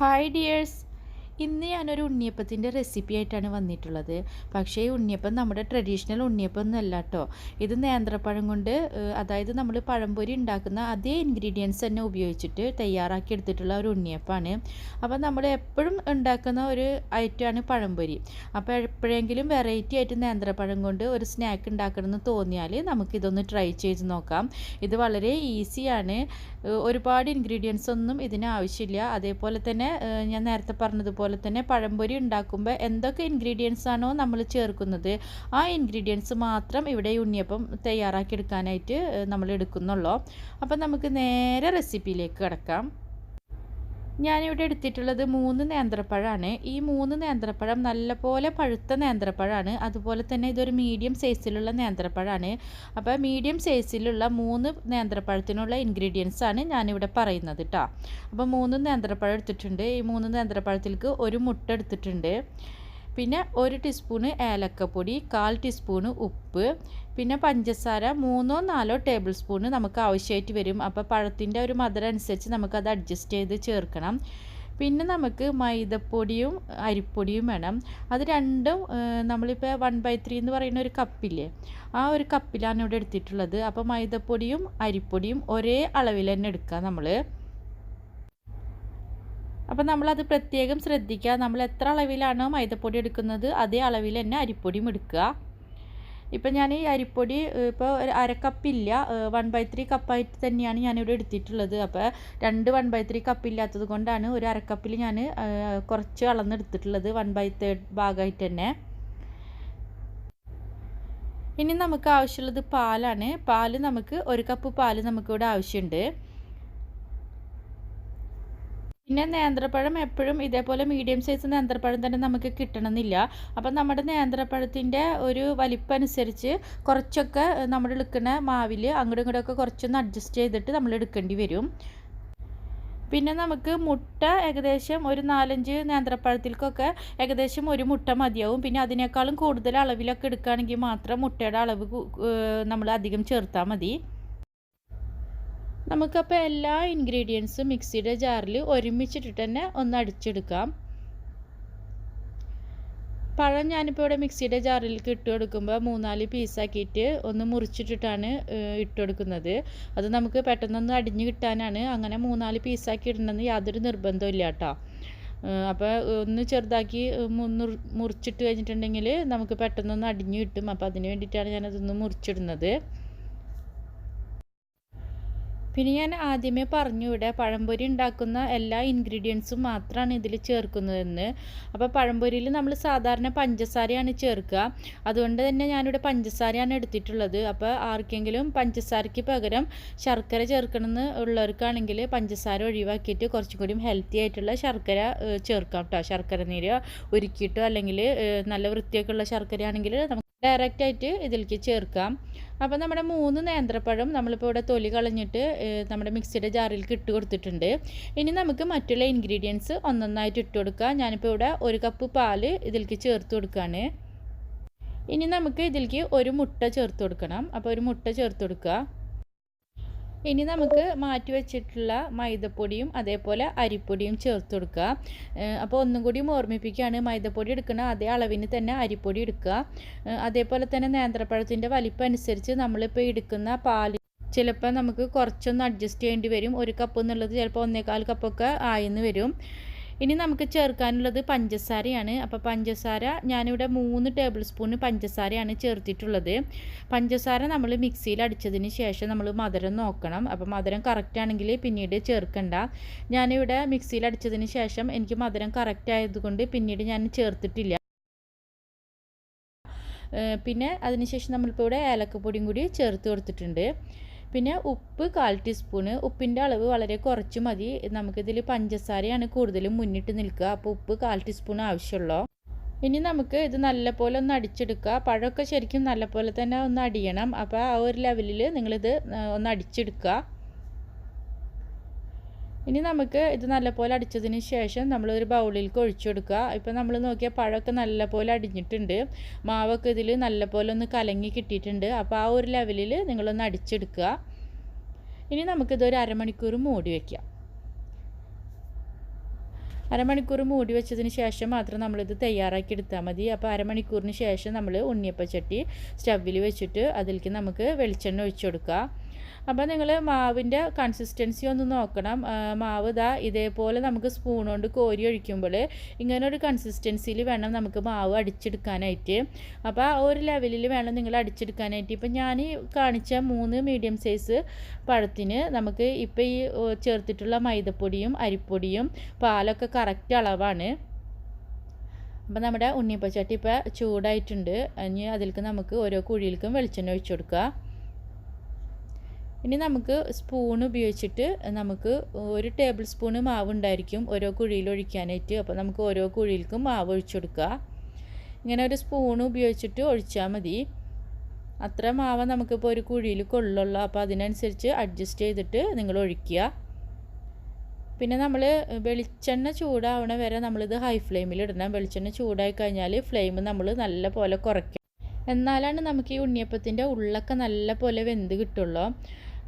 Hi dears, ഇന്ന് ഞാനൊരു ഉണ്ണിയപ്പത്തിൻ്റെ recipe ആയിട്ടാണ് വന്നിട്ടുള്ളത്. പക്ഷേ ഈ ഉണ്ണിയപ്പം നമ്മുടെ ട്രഡീഷണൽ ഉണ്ണിയപ്പം ഒന്നുമല്ല കേട്ടോ. ഇത് നേന്ത്രപ്പഴം കൊണ്ട്, അതായത് നമ്മൾ പഴംപൊരി ഉണ്ടാക്കുന്ന അതേ ഇൻഗ്രീഡിയൻസ് തന്നെ ഉപയോഗിച്ചിട്ട് തയ്യാറാക്കി എടുത്തിട്ടുള്ള ഒരു ഉണ്ണിയപ്പമാണ്. അപ്പോൾ നമ്മൾ എപ്പോഴും ഉണ്ടാക്കുന്ന ഒരു ഐറ്റമാണ് പഴംപൊരി. അപ്പോൾ എപ്പോഴെങ്കിലും വെറൈറ്റി ആയിട്ട് നേന്ത്രപ്പഴം കൊണ്ട് ഒരു സ്നാക്ക് ഉണ്ടാക്കണമെന്ന് തോന്നിയാൽ നമുക്കിതൊന്ന് ട്രൈ ചെയ്ത് നോക്കാം. ഇത് വളരെ ഈസിയാണ്. ഒരുപാട് ഇൻഗ്രീഡിയൻസ് ഒന്നും ഇതിന് ആവശ്യമില്ല. അതേപോലെ തന്നെ ഞാൻ നേരത്തെ പറഞ്ഞതുപോലെ തന്നെ പഴംപൊരി ഉണ്ടാക്കുമ്പോൾ എന്തൊക്കെ ഇൻഗ്രീഡിയൻസ് ആണോ നമ്മൾ ചേർക്കുന്നത് ആ ഇൻഗ്രീഡിയൻസ് മാത്രം ഇവിടെ ഉണ്ണിയപ്പം തയ്യാറാക്കിയെടുക്കാനായിട്ട് നമ്മൾ എടുക്കുന്നുള്ളൂ. അപ്പം നമുക്ക് നേരെ റെസിപ്പിയിലേക്ക് കിടക്കാം. ഞാനിവിടെ എടുത്തിട്ടുള്ളത് 3 നേന്ത്രപ്പഴമാണ്. ഈ 3 നേന്ത്രപ്പഴം നല്ലപോലെ പഴുത്ത നേന്ത്രപ്പഴമാണ്. അതുപോലെ തന്നെ ഇതൊരു മീഡിയം സൈസിലുള്ള നേന്ത്രപ്പഴമാണ്. അപ്പോൾ മീഡിയം സൈസിലുള്ള 3 നേന്ത്രപ്പഴത്തിനുള്ള ഇൻഗ്രീഡിയൻസ് ആണ് ഞാനിവിടെ പറയുന്നത് കേട്ടോ. അപ്പോൾ 3 നേന്ത്രപ്പഴം എടുത്തിട്ടുണ്ട്. ഈ 3 നേന്ത്രപ്പഴത്തിലേക്ക് ഒരു മുട്ട എടുത്തിട്ടുണ്ട്. പിന്നെ 1 ടീസ്പൂണ് ഏലക്കപ്പൊടി, 1/4 ടീസ്പൂണ് ഉപ്പ്, പിന്നെ പഞ്ചസാര 3-4 ടേബിൾ സ്പൂണ് നമുക്ക് ആവശ്യമായിട്ട് വരും. അപ്പോൾ പഴത്തിൻ്റെ ഒരു മധുരം അനുസരിച്ച് നമുക്കത് അഡ്ജസ്റ്റ് ചെയ്ത് ചേർക്കണം. പിന്നെ നമുക്ക് മൈദപ്പൊടിയും അരിപ്പൊടിയും വേണം. അത് രണ്ടും നമ്മളിപ്പോൾ 1/3 എന്ന് പറയുന്ന ഒരു കപ്പില്ലേ, ആ ഒരു കപ്പിലാണ് ഇവിടെ എടുത്തിട്ടുള്ളത്. അപ്പോൾ മൈദപ്പൊടിയും അരിപ്പൊടിയും ഒരേ അളവിൽ തന്നെ എടുക്കുക നമ്മൾ. അപ്പോൾ നമ്മളത് പ്രത്യേകം ശ്രദ്ധിക്കുക. നമ്മൾ എത്ര അളവിലാണോ മൈദപ്പൊടി എടുക്കുന്നത് അതേ അളവിൽ തന്നെ അരിപ്പൊടിയും എടുക്കുക. ഇപ്പം ഞാൻ ഈ അരിപ്പൊടി ഇപ്പോൾ ഒരു അരക്കപ്പില്ല, 1/3 കപ്പായിട്ട് തന്നെയാണ് ഞാനിവിടെ എടുത്തിട്ടുള്ളത്. അപ്പോൾ 1/3 കപ്പില്ലാത്തത് കൊണ്ടാണ് ഒരു അരക്കപ്പിൽ ഞാൻ കുറച്ച് അളന്നെടുത്തിട്ടുള്ളത്, 1/3 ഭാഗമായിട്ട് തന്നെ. ഇനി നമുക്ക് ആവശ്യമുള്ളത് പാലാണ്. പാല് നമുക്ക് 1 കപ്പ് പാല് നമുക്കിവിടെ ആവശ്യമുണ്ട്. പിന്നെ നേന്ത്രപ്പഴം എപ്പോഴും ഇതേപോലെ മീഡിയം സൈസ് നേന്ത്രപ്പഴം തന്നെ നമുക്ക് കിട്ടണമെന്നില്ല. അപ്പം നമ്മുടെ നേന്ത്രപ്പഴത്തിൻ്റെ ഒരു വലിപ്പം അനുസരിച്ച് കുറച്ചൊക്കെ നമ്മൾ എടുക്കുന്ന മാവിൽ അങ്ങോട്ടും ഇങ്ങോട്ടൊക്കെ കുറച്ചൊന്ന് അഡ്ജസ്റ്റ് ചെയ്തിട്ട് നമ്മൾ എടുക്കേണ്ടി വരും. പിന്നെ നമുക്ക് മുട്ട ഏകദേശം ഒരു 4-5 നേന്ത്രപ്പഴത്തിൽക്കൊക്കെ ഏകദേശം ഒരു മുട്ട മതിയാവും. പിന്നെ അതിനേക്കാളും കൂടുതൽ അളവിലൊക്കെ എടുക്കുകയാണെങ്കിൽ മാത്രം മുട്ടയുടെ അളവ് നമ്മൾ അധികം ചേർത്താൽ മതി. നമുക്കപ്പോൾ എല്ലാ ഇൻഗ്രീഡിയൻസും മിക്സിയുടെ ജാറിൽ ഒരുമിച്ചിട്ടിട്ട് തന്നെ ഒന്ന് അടിച്ചെടുക്കാം. പഴം ഞാനിപ്പോൾ ഇവിടെ മിക്സിയുടെ ജാറിലേക്ക് ഇട്ട് കൊടുക്കുമ്പോൾ 3-4 പീസാക്കിയിട്ട് ഒന്ന് മുറിച്ചിട്ടിട്ടാണ് ഇട്ട് കൊടുക്കുന്നത്. അത് നമുക്ക് പെട്ടെന്നൊന്ന് അടിഞ്ഞ് കിട്ടാനാണ്. അങ്ങനെ 3-4 പീസാക്കി ഇടണമെന്ന് യാതൊരു നിർബന്ധവും ഇല്ല കേട്ടോ. അപ്പോൾ ഒന്ന് ചെറുതാക്കി മുറിച്ചിട്ട് കഴിഞ്ഞിട്ടുണ്ടെങ്കിൽ നമുക്ക് പെട്ടെന്നൊന്ന് അടിഞ്ഞ് കിട്ടും. അപ്പോൾ അതിന് വേണ്ടിയിട്ടാണ് ഞാനതൊന്ന് മുറിച്ചിടുന്നത്. പിന്നെ ഞാൻ ആദ്യമേ പറഞ്ഞു ഇവിടെ പഴംപൊരി ഉണ്ടാക്കുന്ന എല്ലാ ഇൻഗ്രീഡിയൻസും മാത്രമാണ് ഇതിൽ ചേർക്കുന്നതെന്ന്. അപ്പോൾ പഴംപൊരിയിൽ നമ്മൾ സാധാരണ പഞ്ചസാരയാണ് ചേർക്കുക. അതുകൊണ്ട് തന്നെ ഞാനിവിടെ പഞ്ചസാരയാണ് എടുത്തിട്ടുള്ളത്. അപ്പോൾ ആർക്കെങ്കിലും പഞ്ചസാരയ്ക്ക് പകരം ശർക്കര ചേർക്കണമെന്ന് ഉള്ളവർക്കാണെങ്കിൽ പഞ്ചസാര ഒഴിവാക്കിയിട്ട് കുറച്ചും കൂടി ഹെൽത്തി ആയിട്ടുള്ള ശർക്കര ചേർക്കാം കേട്ടോ. ശർക്കര നീര് ഉരുക്കിയിട്ടോ അല്ലെങ്കിൽ നല്ല വൃത്തിയൊക്കെ ഉള്ള ശർക്കരയാണെങ്കിൽ നമുക്ക് ഡയറക്റ്റായിട്ട് ഇതിലേക്ക് ചേർക്കാം. അപ്പോൾ നമ്മുടെ 3 നേന്ത്രപ്പഴം നമ്മളിപ്പോൾ ഇവിടെ തൊലി കളഞ്ഞിട്ട് നമ്മുടെ മിക്സിയുടെ ജാറിലേക്ക് ഇട്ട് കൊടുത്തിട്ടുണ്ട്. ഇനി നമുക്ക് മറ്റുള്ള ഇൻഗ്രീഡിയൻസ് ഒന്നൊന്നായിട്ട് ഇട്ട് കൊടുക്കാം. ഞാനിപ്പോൾ ഇവിടെ 1 കപ്പ് പാല് ഇതിലേക്ക് ചേർത്ത് കൊടുക്കുകയാണ്. ഇനി നമുക്ക് ഇതിലേക്ക് ഒരു മുട്ട ചേർത്ത് കൊടുക്കണം. അപ്പോൾ ഒരു മുട്ട ചേർത്ത് കൊടുക്കുക. ഇനി നമുക്ക് മാറ്റി വെച്ചിട്ടുള്ള മൈദപ്പൊടിയും അതേപോലെ അരിപ്പൊടിയും ചേർത്ത് കൊടുക്കുക. അപ്പോൾ ഒന്നും കൂടി ഓർമ്മിപ്പിക്കുകയാണ്, മൈദപ്പൊടി എടുക്കുന്ന അതേ അളവിന് തന്നെ അരിപ്പൊടി എടുക്കുക. അതേപോലെ തന്നെ നേന്ത്രപ്പഴത്തിൻ്റെ വലിപ്പം അനുസരിച്ച് നമ്മളിപ്പോൾ എടുക്കുന്ന പാൽ ചിലപ്പോൾ നമുക്ക് കുറച്ചൊന്ന് അഡ്ജസ്റ്റ് ചെയ്യേണ്ടി വരും. 1 കപ്പ് എന്നുള്ളത് ചിലപ്പോൾ 1/4 കപ്പൊക്കെ ആയെന്ന് വരും. ഇനി നമുക്ക് ചേർക്കാനുള്ളത് പഞ്ചസാരയാണ്. അപ്പോൾ പഞ്ചസാര ഞാനിവിടെ 3 ടേബിൾ സ്പൂൺ പഞ്ചസാരയാണ് ചേർത്തിട്ടുള്ളത്. പഞ്ചസാര നമ്മൾ മിക്സിയിൽ അടിച്ചതിന് ശേഷം നമ്മൾ മധുരം നോക്കണം. അപ്പോൾ മധുരം കറക്റ്റ് ആണെങ്കിൽ പിന്നീട് ചേർക്കണ്ട. ഞാനിവിടെ മിക്സിയിൽ അടിച്ചതിന് ശേഷം എനിക്ക് മധുരം കറക്റ്റ് ആയതുകൊണ്ട് പിന്നീട് ഞാൻ ചേർത്തിട്ടില്ല. പിന്നെ അതിനുശേഷം നമ്മളിപ്പോൾ ഇവിടെ ഏലക്കപ്പൊടിയും കൂടി ചേർത്ത് കൊടുത്തിട്ടുണ്ട്. പിന്നെ ഉപ്പ് 1/4 ടീസ്പൂണ്. ഉപ്പിൻ്റെ അളവ് വളരെ കുറച്ച് മതി. നമുക്കിതിൽ പഞ്ചസാരയാണ് കൂടുതലും മുന്നിട്ട് നിൽക്കുക. അപ്പോൾ ഉപ്പ് 1/4 ടീസ്പൂൺ ആവശ്യമുള്ളൂ. ഇനി നമുക്ക് ഇത് നല്ലപോലെ ഒന്ന് അടിച്ചെടുക്കുക. പഴമൊക്കെ ശരിക്കും നല്ലപോലെ തന്നെ ഒന്ന് അടിയണം. അപ്പോൾ ആ ഒരു ലെവലിൽ നിങ്ങളിത് ഒന്ന് അടിച്ചെടുക്കുക. ഇനി നമുക്ക് ഇത് നല്ലപോലെ അടിച്ചതിന് ശേഷം നമ്മളൊരു ബൗളിലേക്ക് ഒഴിച്ചു കൊടുക്കുക. ഇപ്പോൾ നമ്മൾ നോക്കിയാൽ പഴമൊക്കെ നല്ലപോലെ അടിഞ്ഞിട്ടുണ്ട്. മാവൊക്കെ ഇതിൽ നല്ലപോലെ ഒന്ന് കലങ്ങി കിട്ടിയിട്ടുണ്ട്. അപ്പോൾ ആ ഒരു ലെവലിൽ നിങ്ങളൊന്ന് അടിച്ചെടുക്കുക. ഇനി നമുക്കിതൊരു അരമണിക്കൂർ മൂടി വയ്ക്കാം. അരമണിക്കൂർ മൂടി വെച്ചതിന് ശേഷം മാത്രം നമ്മളിത് തയ്യാറാക്കി എടുത്താൽ മതി. അപ്പോൾ അരമണിക്കൂറിന് ശേഷം നമ്മൾ ഉണ്ണിയപ്പച്ചട്ടി സ്റ്റവിൽ വെച്ചിട്ട് അതിലേക്ക് നമുക്ക് വെളിച്ചെണ്ണ ഒഴിച്ചു കൊടുക്കുക. അപ്പോൾ നിങ്ങൾ മാവിൻ്റെ കൺസിസ്റ്റൻസി ഒന്ന് നോക്കണം. മാവ് ഇതേപോലെ നമുക്ക് സ്പൂൺ കൊണ്ട് കോരി ഒഴിക്കുമ്പോൾ ഇങ്ങനെ ഒരു കൺസിസ്റ്റൻസിയിൽ വേണം നമുക്ക് മാവ് അടിച്ചെടുക്കാനായിട്ട്. അപ്പോൾ ആ ഒരു ലെവലിൽ വേണം നിങ്ങൾ അടിച്ചെടുക്കാനായിട്ട്. ഇപ്പം ഞാൻ കാണിച്ച 3 മീഡിയം സൈസ് പഴത്തിന് നമുക്ക് ഇപ്പോൾ ഈ ചേർത്തിട്ടുള്ള മൈദപ്പൊടിയും അരിപ്പൊടിയും പാലൊക്കെ കറക്റ്റ് അളവാണ്. അപ്പോൾ നമ്മുടെ ഉണ്ണിയപ്പച്ചട്ടി ഇപ്പോൾ ചൂടായിട്ടുണ്ട്. ഇനി അതിലേക്ക് നമുക്ക് ഓരോ കുഴിയിലേക്കും വെളിച്ചെണ്ണ ഒഴിച്ചു കൊടുക്കുക. ഇനി നമുക്ക് സ്പൂൺ ഉപയോഗിച്ചിട്ട് നമുക്ക് 1 ടേബിൾ സ്പൂൺ മാവ് ഉണ്ടായിരിക്കും ഓരോ കുഴിയിൽ ഒഴിക്കാനായിട്ട്. അപ്പോൾ നമുക്ക് ഓരോ കുഴിയിലേക്കും മാവ് ഒഴിച്ചു കൊടുക്കുക. ഇങ്ങനെ ഒരു സ്പൂൺ ഉപയോഗിച്ചിട്ട് ഒഴിച്ചാൽ മതി. അത്ര മാവ് നമുക്കിപ്പോൾ ഒരു കുഴിയിൽ കൊള്ളുള്ളൂ. അപ്പോൾ അതിനനുസരിച്ച് അഡ്ജസ്റ്റ് ചെയ്തിട്ട് നിങ്ങൾ ഒഴിക്കുക. പിന്നെ നമ്മൾ വെളിച്ചെണ്ണ ചൂടാവണ വരെ നമ്മളിത് ഹൈ ഫ്ലെയിമിൽ ഇടണം. വെളിച്ചെണ്ണ ചൂടായി കഴിഞ്ഞാൽ ഫ്ലെയിം നമ്മൾ നല്ല പോലെ കുറയ്ക്കണം. എന്നാലാണ് നമുക്ക് ഈ ഉണ്ണിയപ്പത്തിൻ്റെ ഉള്ളൊക്കെ നല്ല പോലെ വെന്ത് കിട്ടുള്ളൂ.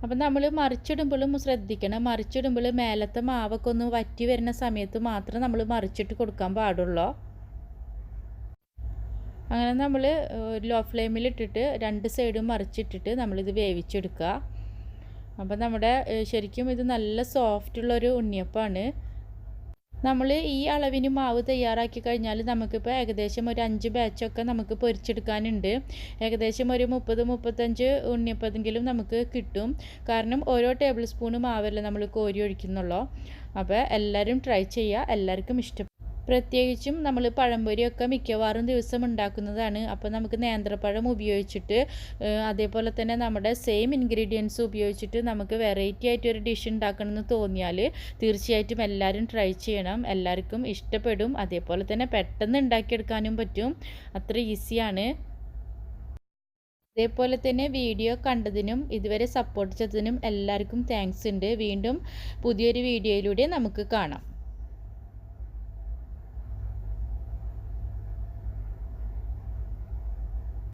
അപ്പം നമ്മൾ മറിച്ചിടുമ്പോഴും ശ്രദ്ധിക്കണം. മറിച്ചിടുമ്പോൾ മേലത്തെ മാവൊക്കെ ഒന്ന് വറ്റി വരുന്ന സമയത്ത് മാത്രം നമ്മൾ മറിച്ചിട്ട് കൊടുക്കാൻ പാടുള്ളൂ. അങ്ങനെ നമ്മൾ ലോ ഫ്ലെയിമിൽ ഇട്ടിട്ട് 2 സൈഡും മറിച്ചിട്ടിട്ട് നമ്മളിത് വേവിച്ചെടുക്കുക. അപ്പം നമ്മുടെ ശരിക്കും ഇത് നല്ല സോഫ്റ്റുള്ളൊരു ഉണ്ണിയപ്പമാണ്. നമ്മൾ ഈ അളവിന് മാവ് തയ്യാറാക്കി കഴിഞ്ഞാൽ നമുക്കിപ്പോൾ ഏകദേശം ഒരു 5 ബാച്ചൊക്കെ നമുക്ക് പൊരിച്ചെടുക്കാനുണ്ട്. ഏകദേശം ഒരു 30-35 ഉണ്ണിയപ്പമെങ്കിലും നമുക്ക് കിട്ടും. കാരണം ഓരോ ടേബിൾ സ്പൂൺ മാവല്ലേ നമ്മൾ കോരി ഒഴിക്കുന്നുള്ളൂ. അപ്പോൾ എല്ലാവരും ട്രൈ ചെയ്യുക. എല്ലാവർക്കും ഇഷ്ടപ്പെടും. പ്രത്യേകിച്ചും നമ്മൾ പഴംപൊരിയൊക്കെ മിക്കവാറും ദിവസം ഉണ്ടാക്കുന്നതാണ്. അപ്പോൾ നമുക്ക് നേന്ത്രപ്പഴം ഉപയോഗിച്ചിട്ട് അതേപോലെ തന്നെ നമ്മുടെ സെയിം ഇൻഗ്രീഡിയൻസ് ഉപയോഗിച്ചിട്ട് നമുക്ക് വെറൈറ്റി ആയിട്ടൊരു ഡിഷ് ഉണ്ടാക്കണമെന്ന് തോന്നിയാൽ തീർച്ചയായിട്ടും എല്ലാവരും ട്രൈ ചെയ്യണം. എല്ലാവർക്കും ഇഷ്ടപ്പെടും. അതേപോലെ തന്നെ പെട്ടെന്ന് ഉണ്ടാക്കിയെടുക്കാനും പറ്റും. അത്ര ഈസിയാണ്. അതേപോലെ തന്നെ വീഡിയോ കണ്ടതിനും ഇതുവരെ സപ്പോർട്ട് ചെയ്തതിനും എല്ലാവർക്കും താങ്ക്സ് ഉണ്ട്. വീണ്ടും പുതിയൊരു വീഡിയോയിലൂടെ നമുക്ക് കാണാം.